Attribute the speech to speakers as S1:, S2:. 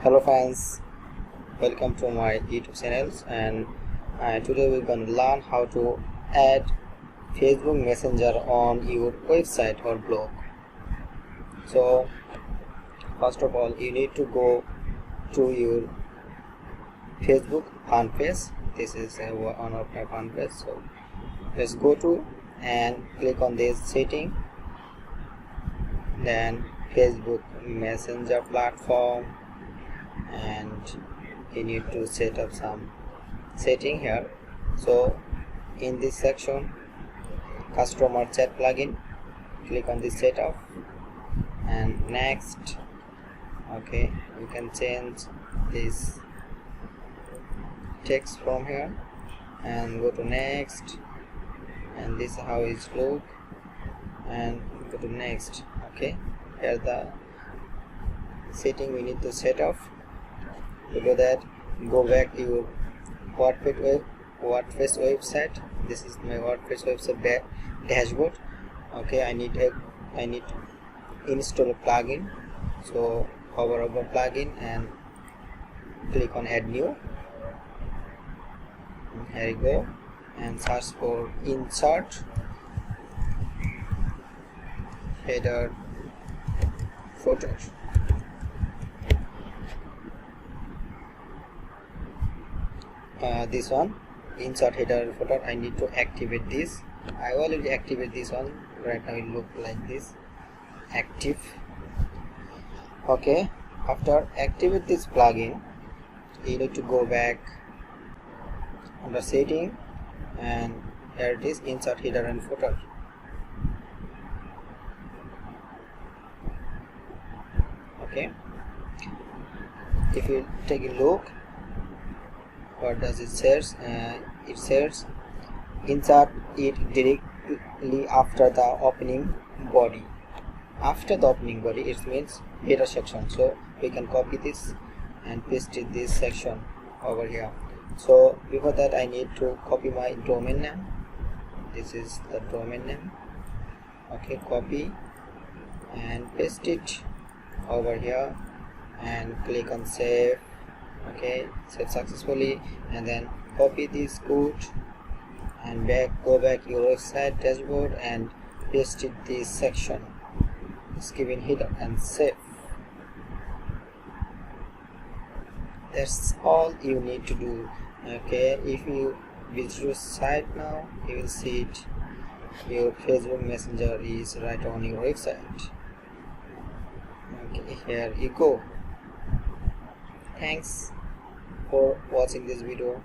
S1: Hello fans, welcome to my YouTube channels, and today we're going to learn how to add Facebook Messenger on your website or blog. So first of all, you need to go to your Facebook fan page. This is one of my fan page. So let's go to and click on this setting, then Facebook Messenger platform, and you need to set up some setting here. So in this section, customer chat plugin, click on this setup and next. Okay, you can change this text from here and go to next, and this is how it look, and go to next. Okay, here the setting we need to set up. To do that, go back to your WordPress website. This is my WordPress website dashboard. Okay, I need to install a plugin. So hover over plugin and click on add new. Here you go, and search for insert header footer. This one, insert header footer, I need to activate this. I already activate this one. Right now it look like this, active. Okay, after activate this plugin, you need to go back under setting, and here it is, insert header and footer. Okay, if you take a look, what does it says? It says insert it directly after the opening body. After the opening body, it means header section. So we can copy this and paste it this section over here. So before that, I need to copy my domain name. This is the domain name. Okay, copy and paste it over here and click on save. Okay, save successfully, and then copy this code and go back your website dashboard and paste it this section. Just give it header and save. That's all you need to do. Okay, if you visit your site now, you will see it. Your Facebook Messenger is right on your website. Okay, here you go. Thanks for watching this video.